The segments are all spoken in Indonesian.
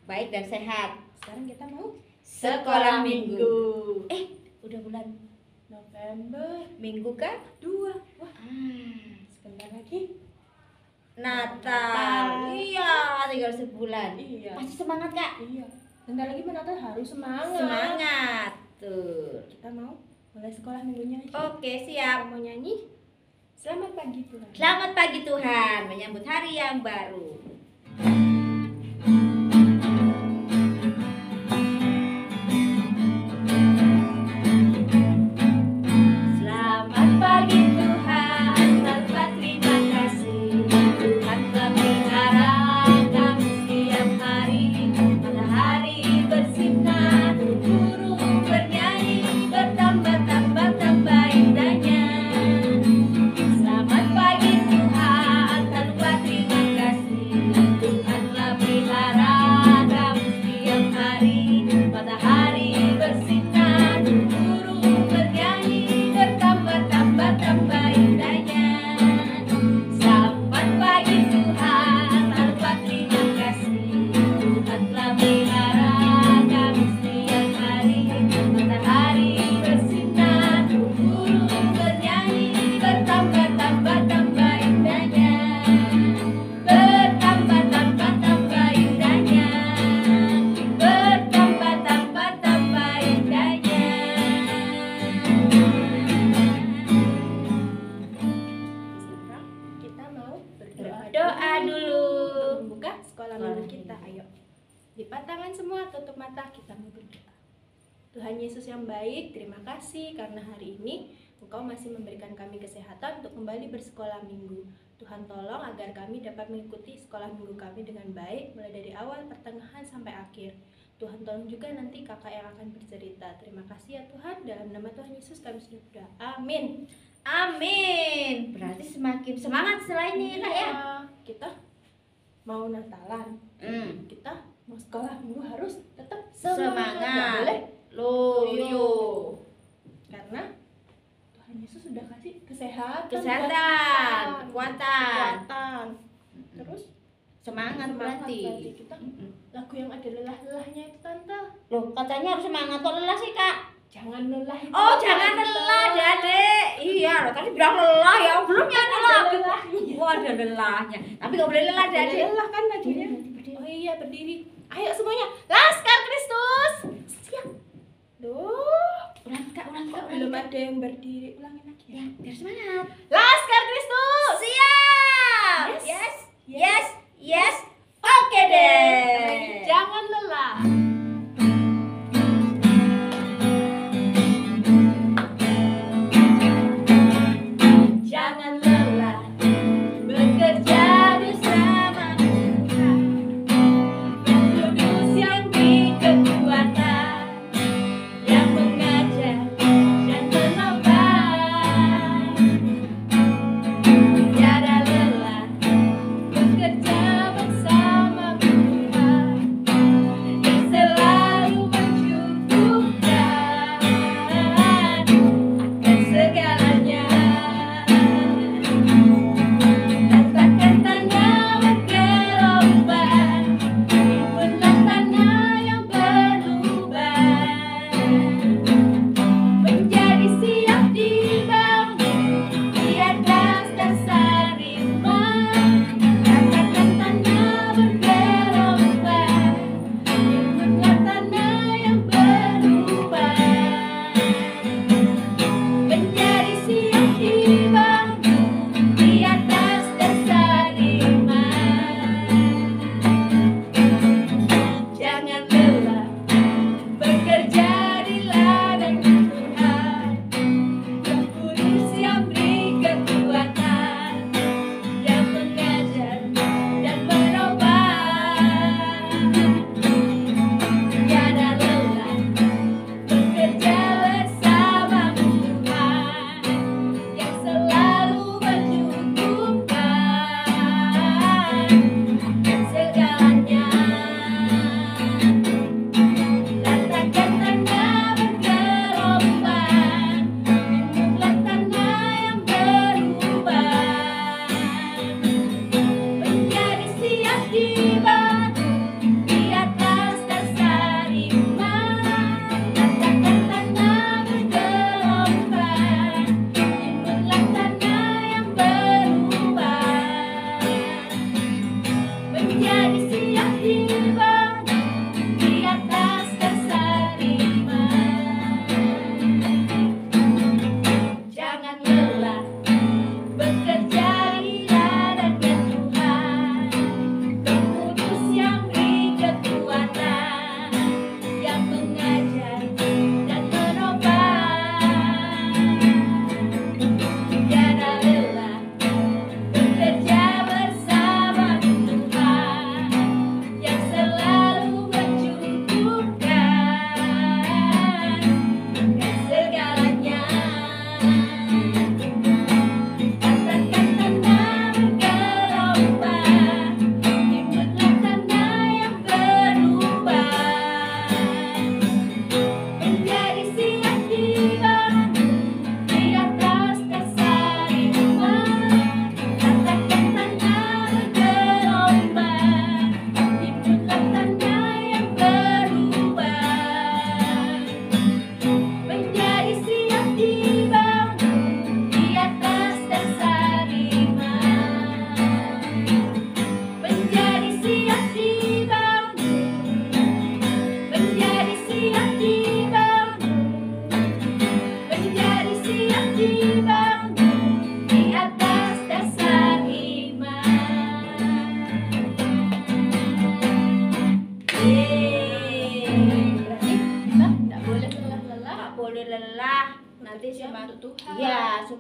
baik dan sehat. Sekarang kita mau Sekolah minggu. Udah bulan November minggu kan? 2. Wah, sebentar lagi Natal. Iya, tinggal sebulan. Iya. Masih semangat Kak? Iya. Bentar lagi Natal harus semangat. Semangat. Tuh. Kita mau mulai sekolah minggunya aja. Oke, Kita siap. mau nyanyi. Selamat pagi Tuhan. Selamat pagi Tuhan, menyambut hari yang baru. Selamat pagi Tuhan, tanpa terima kasih. Tuhan telah pelihara kami setiap hari. Matahari bersinar, burung bernyanyi, bertambah-tambah indahnya. Selamat pagi Tuhan, tanpa terima kasih. Tuhan telah pelihara kami setiap hari. Matahari bersinar, burung bernyanyi, bertambah-tambah indahnya. Selamat pagi Tuhan, tanpa terima kasih. Tuhan telah pelihara kami setiap hari. Matahari bersinar, burung bernyanyi, bertambah-tambah indahnya. Bertambah-tambah indahnya. Bertambah-tambah indahnya. Sekarang kita mau berdoa Berdoa dulu. untuk membuka sekolah minggu kita. Ayo. Lipat tangan semua, tutup mata, kita mau berdoa. Tuhan Yesus yang baik, terima kasih karena hari ini Engkau masih memberikan kami kesehatan untuk kembali bersekolah minggu. Tuhan tolong agar kami dapat mengikuti sekolah minggu kami dengan baik, mulai dari awal, pertengahan, sampai akhir. Tuhan tolong juga nanti kakak yang akan bercerita. Terima kasih ya Tuhan, dalam nama Tuhan Yesus kami sudah berdoa. Amin. Amin. Berarti semakin semangat setelah ini Kak ya. Iya, kita mau Natalan, Hmm. kita mau sekolah minggu harus tetap Semangat. Nggak boleh Loyo. karena Tuhan Yesus sudah kasih kesehatan, Kesehatan, buat kita. kekuatan. Terus Semangat berarti. kita lagu yang ada lelah-lelahnya itu tante. Loh, katanya harus semangat. Kok lelah sih Kak? Jangan lelah itu. Oh, jangan Tante. lelah, Dek. Iya, loh tadi bilang lelah ya. Belum nyanyi Ada lagu. lelahnya. Oh, ada lelahnya. Tapi nggak boleh lelah, Ada Dek. lelah kan lagunya. Berdiri. Oh iya, berdiri. Ayo semuanya, Laskar Kristus. Siap. Duh, Ulang Kak, ulang Kak. belum ada yang berdiri. Ulangin lagi ya. Ya, biar semangat. Laskar Kristus. Siap. Yes. Yes. Yes. Yes. Yes. Oke deh. Jangan lelah. Jangan lelah bekerja bersama Tuhan. Petrus yang di kekuatan, yang mengajar dan menambah.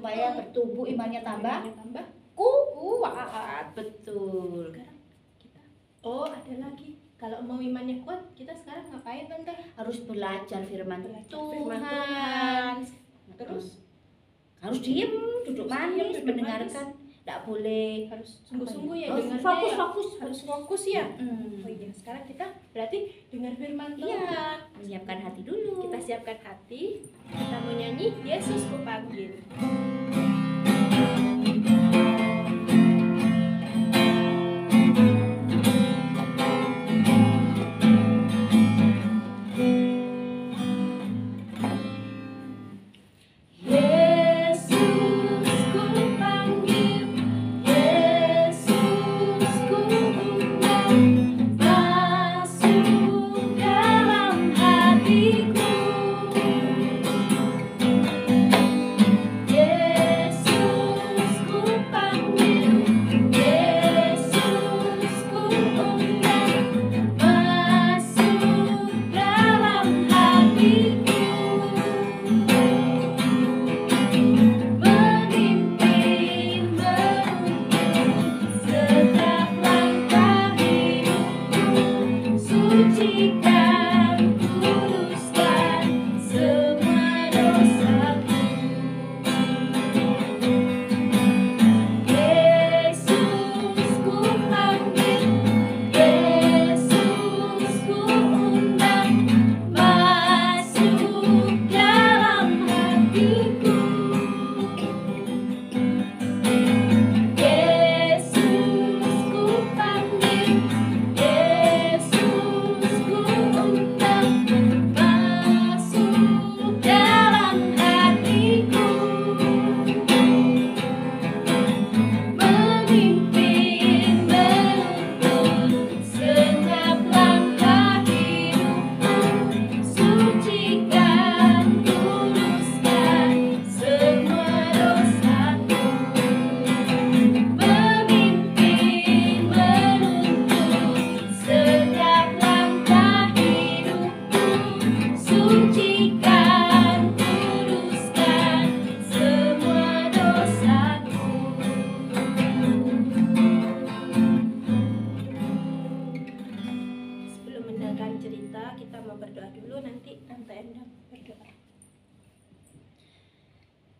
supaya bertumbuh imannya tambah Imannya tambah. kuat. Betul. Sekarang kita, ada lagi. Kalau mau imannya kuat, kita sekarang ngapain Tante? Harus belajar firman Firman Tuhan. Terus Harus diem, duduk manis, duduk mendengarkan. Tidak boleh harus sungguh-sungguh ya Oh, dengarnya fokus, ya. fokus. Harus fokus ya. Mm. Oh iya, sekarang kita berarti dengar firman Tuhan. Iya, menyiapkan hati dulu. Kita siapkan hati. Kita mau nyanyi Yesus Kupanggil.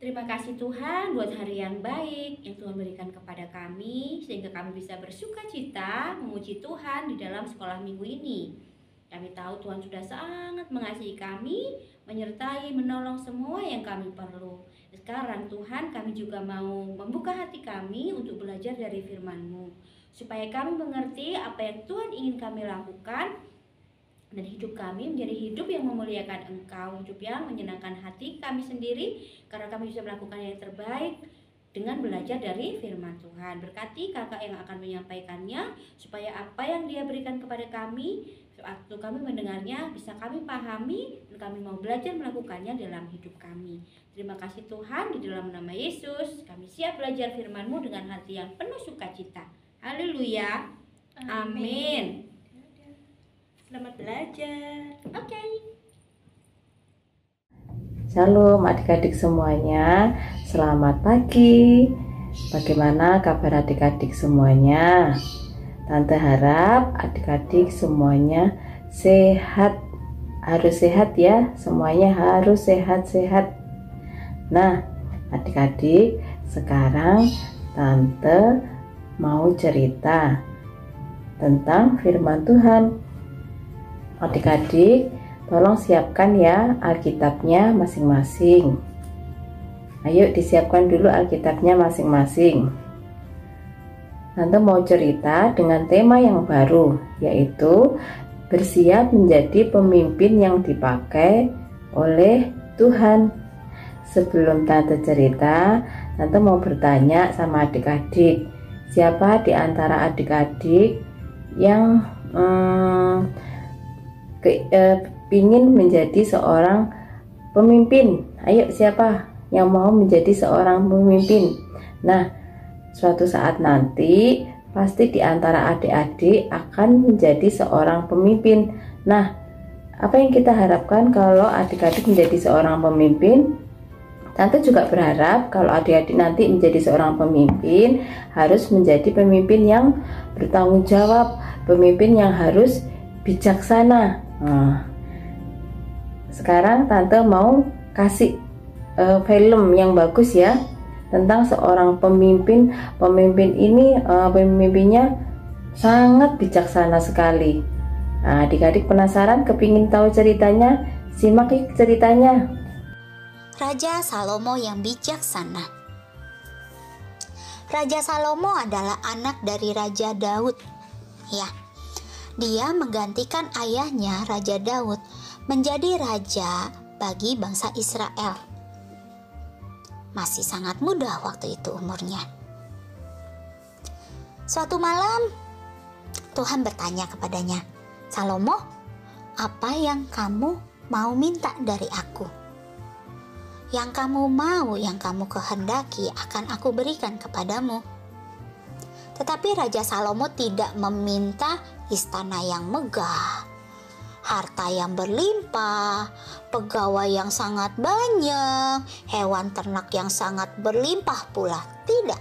Terima kasih Tuhan buat hari yang baik yang Tuhan berikan kepada kami, sehingga kami bisa bersuka cita memuji Tuhan di dalam sekolah minggu ini. Kami tahu Tuhan sudah sangat mengasihi kami, menyertai, menolong semua yang kami perlu. Sekarang Tuhan, kami juga mau membuka hati kami untuk belajar dari firman-Mu, supaya kami mengerti apa yang Tuhan ingin kami lakukan, dan hidup kami menjadi hidup yang memuliakan Engkau, hidup yang menyenangkan hati kami sendiri, karena kami bisa melakukan yang terbaik dengan belajar dari firman Tuhan. Berkati kakak yang akan menyampaikannya, supaya apa yang dia berikan kepada kami, waktu kami mendengarnya, bisa kami pahami, dan kami mau belajar melakukannya dalam hidup kami. Terima kasih Tuhan, di dalam nama Yesus, kami siap belajar firman-Mu dengan hati yang penuh sukacita. Haleluya. Amin. Selamat belajar. Oke. Shalom adik-adik semuanya, selamat pagi. Bagaimana kabar adik-adik semuanya? Tante harap adik-adik semuanya sehat. Harus sehat ya, semuanya harus sehat-sehat. Nah, adik-adik, sekarang Tante mau cerita tentang firman Tuhan. Adik-adik, tolong siapkan ya Alkitabnya masing-masing. Ayo disiapkan dulu Alkitabnya masing-masing. Tante mau cerita dengan tema yang baru, yaitu bersiap menjadi pemimpin yang dipakai oleh Tuhan. Sebelum Tante cerita, Tante mau bertanya sama adik-adik, siapa di antara adik-adik yang ingin menjadi seorang pemimpin? Ayo, siapa yang mau menjadi seorang pemimpin? Nah, suatu saat nanti pasti di antara adik-adik akan menjadi seorang pemimpin. Nah, apa yang kita harapkan kalau adik-adik menjadi seorang pemimpin? Tante juga berharap kalau adik-adik nanti menjadi seorang pemimpin, harus menjadi pemimpin yang bertanggung jawab, pemimpin yang harus bijaksana. Sekarang Tante mau kasih film yang bagus ya, tentang seorang pemimpin. Pemimpin ini pemimpinnya sangat bijaksana sekali. Adik-adik penasaran, kepingin tahu ceritanya? Simak ceritanya. Raja Salomo yang bijaksana. Raja Salomo adalah anak dari Raja Daud. Ya, dia menggantikan ayahnya Raja Daud menjadi raja bagi bangsa Israel. Masih sangat muda waktu itu umurnya. Suatu malam, Tuhan bertanya kepadanya, "Salomo, apa yang kamu mau minta dari aku? Yang kamu mau, yang kamu kehendaki akan aku berikan kepadamu." Tetapi Raja Salomo tidak meminta istana yang megah, harta yang berlimpah, pegawai yang sangat banyak, hewan ternak yang sangat berlimpah pula. Tidak.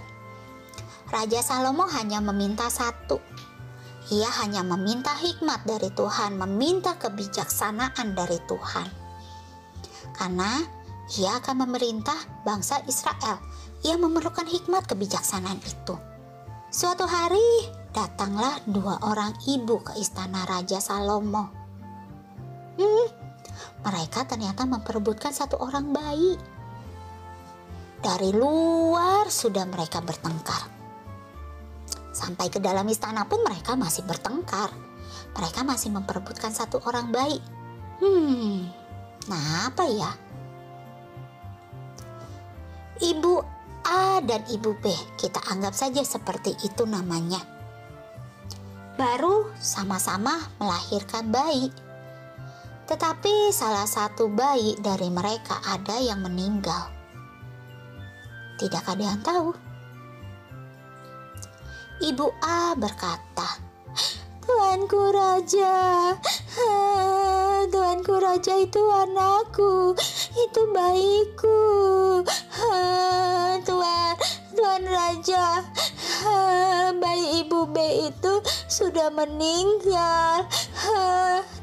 Raja Salomo hanya meminta satu. Ia hanya meminta hikmat dari Tuhan, meminta kebijaksanaan dari Tuhan. Karena ia akan memerintah bangsa Israel. Ia memerlukan hikmat kebijaksanaan itu. Suatu hari datanglah 2 orang ibu ke istana Raja Salomo. Mereka ternyata memperebutkan 1 orang bayi. Dari luar sudah mereka bertengkar. Sampai ke dalam istana pun mereka masih bertengkar. Mereka masih memperebutkan 1 orang bayi. Nah, apa ya? Ibu A dan Ibu B, kita anggap saja seperti itu namanya, baru sama-sama melahirkan bayi. Tetapi salah satu bayi dari mereka ada yang meninggal. Tidak ada yang tahu. Ibu A berkata, "Tuanku Raja, Tuanku Raja, itu anakku, itu bayiku. Tuan Raja, bayi Ibu B itu sudah meninggal.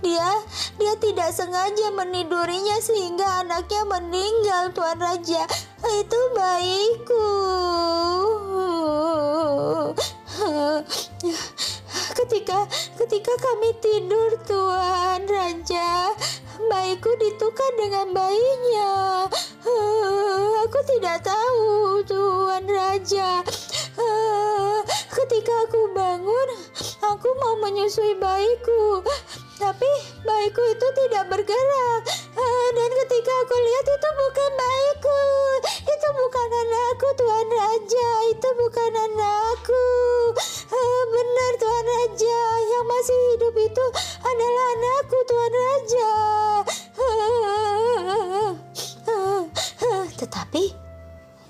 Dia tidak sengaja menidurinya sehingga anaknya meninggal, Tuan Raja. Itu bayiku." Ketika kami tidur, Tuan Raja, bayiku ditukar dengan bayinya. Aku tidak tahu, Tuan Raja. Ketika aku bangun, aku mau menyusui bayiku, tapi bayiku itu tidak bergerak. Dan ketika aku lihat, itu bukan bayiku, itu bukan anakku, Tuan Raja, itu bukan anakku. Benar, Tuan Raja, yang masih hidup itu adalah anakku, Tuan Raja. Tetapi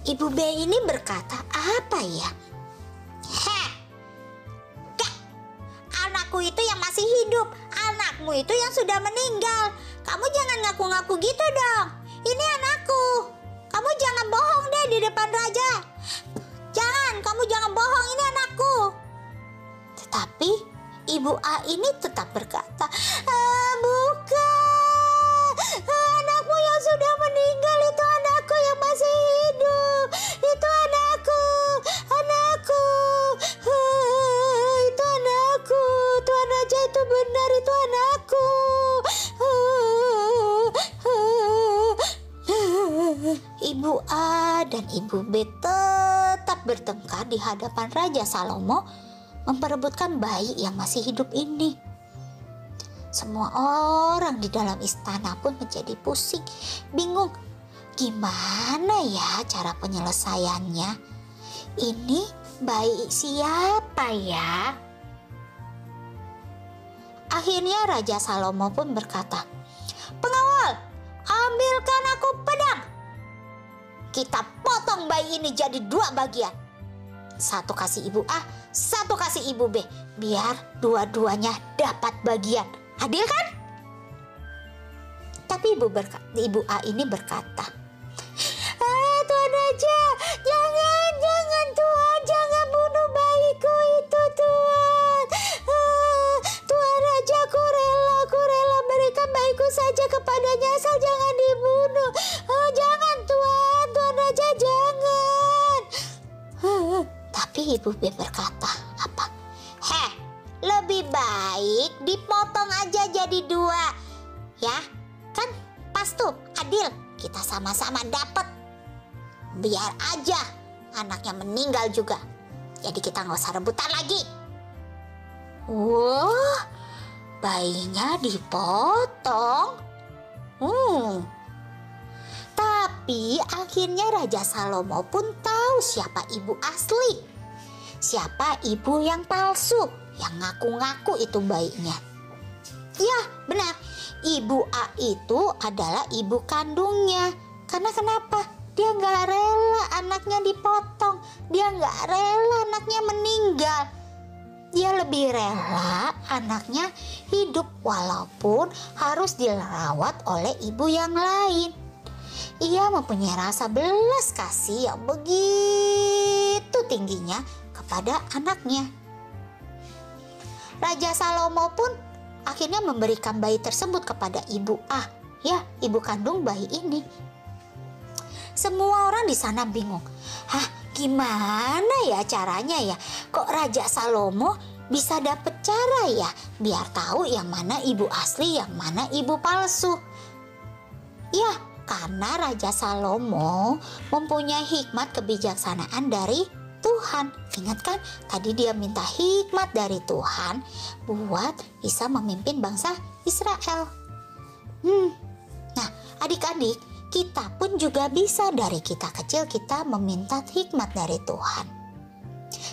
Ibu B ini berkata, "Apa ya? Anakku itu yang masih hidup, anakmu itu yang sudah meninggal. Kamu jangan ngaku-ngaku gitu dong. Ini anakku. Kamu jangan bohong deh di depan raja. Kamu jangan bohong, ini anakku." Tetapi Ibu A ini tetap berkata, "Bukan, anakmu yang sudah meninggal itu anakku yang masih hidup. Itu anakku, itu anakku. Tuan Raja, itu benar, itu anakku." Ibu A dan Ibu B tetap bertengkar di hadapan Raja Salomo, memperebutkan bayi yang masih hidup ini. Semua orang di dalam istana pun menjadi pusing, bingung. Gimana ya cara penyelesaiannya? Ini bayi siapa ya? Akhirnya Raja Salomo pun berkata, "Pengawal, ambilkan aku pedang. Kita potong bayi ini jadi 2 bagian. 1 kasih Ibu A, 1 kasih Ibu B. Biar dua-duanya dapat bagian. Adil kan?" Tapi Ibu A ini berkata, Tapi Ibu B berkata, apa? Lebih baik dipotong aja jadi 2. Ya, kan pas tuh, adil. Kita sama-sama dapat. Biar aja anaknya meninggal juga. Jadi kita nggak usah rebutan lagi. Wah, bayinya dipotong. Tapi akhirnya Raja Salomo pun tahu siapa ibu asli, siapa ibu yang palsu, yang ngaku-ngaku itu bayinya. Ya benar, ibu A itu adalah ibu kandungnya. Karena kenapa? Dia nggak rela anaknya dipotong, dia nggak rela anaknya meninggal. Dia lebih rela anaknya hidup walaupun harus dirawat oleh ibu yang lain. Ia mempunyai rasa belas kasih yang begitu tingginya kepada anaknya. Raja Salomo pun akhirnya memberikan bayi tersebut kepada ibu A, ya, ibu kandung bayi ini. Semua orang di sana bingung. Gimana ya caranya ya? Kok Raja Salomo bisa dapet cara ya biar tahu yang mana ibu asli, yang mana ibu palsu? Ya, karena Raja Salomo mempunyai hikmat kebijaksanaan dari Tuhan. Ingat kan tadi dia minta hikmat dari Tuhan buat bisa memimpin bangsa Israel. Nah, adik-adik, kita pun juga bisa dari kita kecil kita meminta hikmat dari Tuhan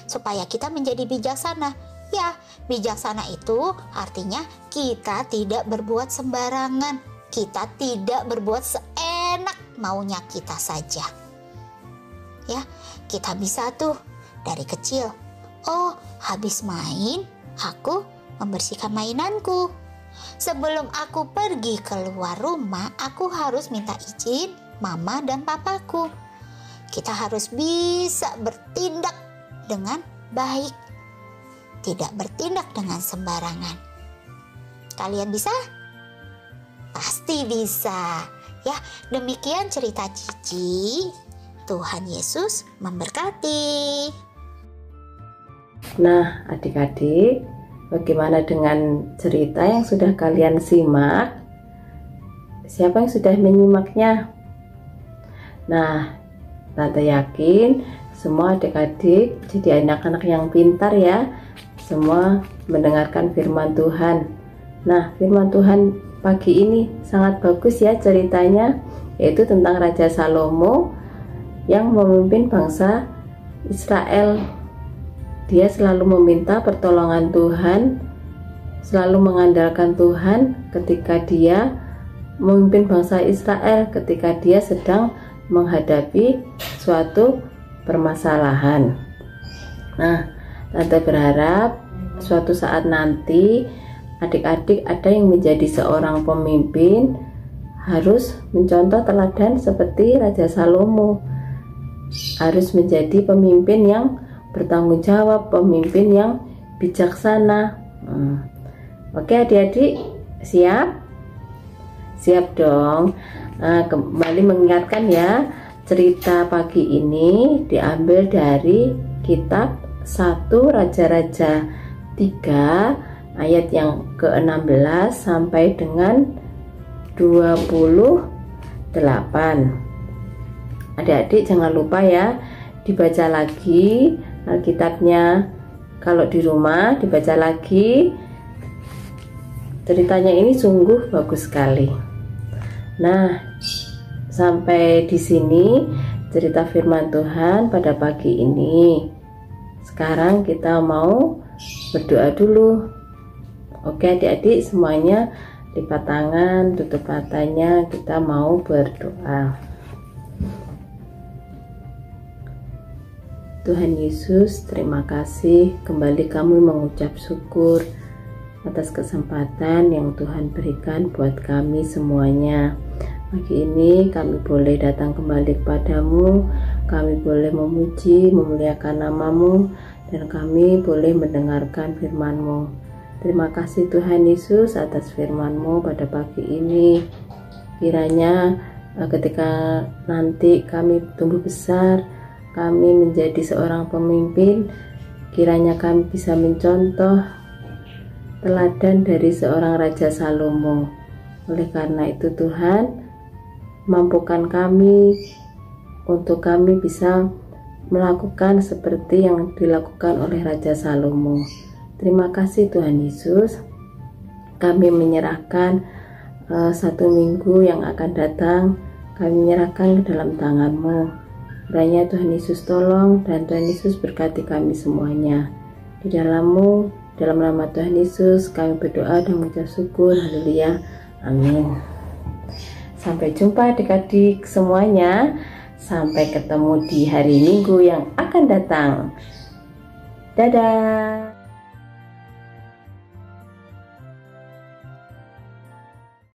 supaya kita menjadi bijaksana. Ya, bijaksana itu artinya kita tidak berbuat sembarangan, kita tidak berbuat seenak maunya kita saja. Ya, kita bisa tuh dari kecil. Oh, habis main aku membersihkan mainanku. Sebelum aku pergi keluar rumah, aku harus minta izin mama dan papaku. Kita harus bisa bertindak dengan baik, tidak bertindak dengan sembarangan. Kalian bisa? Pasti bisa. Ya, demikian cerita Cici. Tuhan Yesus memberkati. Nah, adik-adik, bagaimana dengan cerita yang sudah kalian simak? Siapa yang sudah menyimaknya? Nah, Tante yakin semua adik-adik jadi anak-anak yang pintar ya. Semua mendengarkan firman Tuhan. Nah, firman Tuhan pagi ini sangat bagus ya ceritanya, yaitu tentang Raja Salomo yang memimpin bangsa Israel. Dia selalu meminta pertolongan Tuhan, selalu mengandalkan Tuhan ketika dia memimpin bangsa Israel, ketika dia sedang menghadapi suatu permasalahan. Nah, Tante berharap suatu saat nanti adik-adik ada yang menjadi seorang pemimpin harus mencontoh teladan seperti Raja Salomo. Harus menjadi pemimpin yang bertanggung jawab, pemimpin yang bijaksana. Oke adik-adik, siap? Siap dong. Kembali mengingatkan ya, cerita pagi ini diambil dari kitab 1 Raja-Raja 3 ayat yang ke-16 sampai dengan 28. Adik-adik jangan lupa ya dibaca lagi Alkitabnya. Kalau di rumah dibaca lagi. Ceritanya ini sungguh bagus sekali. Nah, sampai di sini cerita firman Tuhan pada pagi ini. Sekarang kita mau berdoa dulu. Oke adik-adik semuanya lipat tangan, tutup matanya, kita mau berdoa. Tuhan Yesus, terima kasih kembali kami mengucap syukur atas kesempatan yang Tuhan berikan buat kami semuanya. Pagi ini kami boleh datang kembali kepadamu, kami boleh memuji, memuliakan nama-Mu, dan kami boleh mendengarkan firman-Mu. Terima kasih Tuhan Yesus atas firman-Mu pada pagi ini. Kiranya ketika nanti kami tumbuh besar, kami menjadi seorang pemimpin, kiranya kami bisa mencontoh teladan dari seorang Raja Salomo. Oleh karena itu Tuhan, mampukan kami untuk kami bisa melakukan seperti yang dilakukan oleh Raja Salomo. Terima kasih Tuhan Yesus. Kami menyerahkan satu minggu yang akan datang, kami menyerahkan ke dalam tangan-Mu. Kiranya Tuhan Yesus tolong dan Tuhan Yesus berkati kami semuanya. Di dalam-Mu, dalam nama Tuhan Yesus kami berdoa dan mengucap syukur. Haleluya. Amin. Sampai jumpa adik-adik semuanya. Sampai ketemu di hari Minggu yang akan datang. Dadah.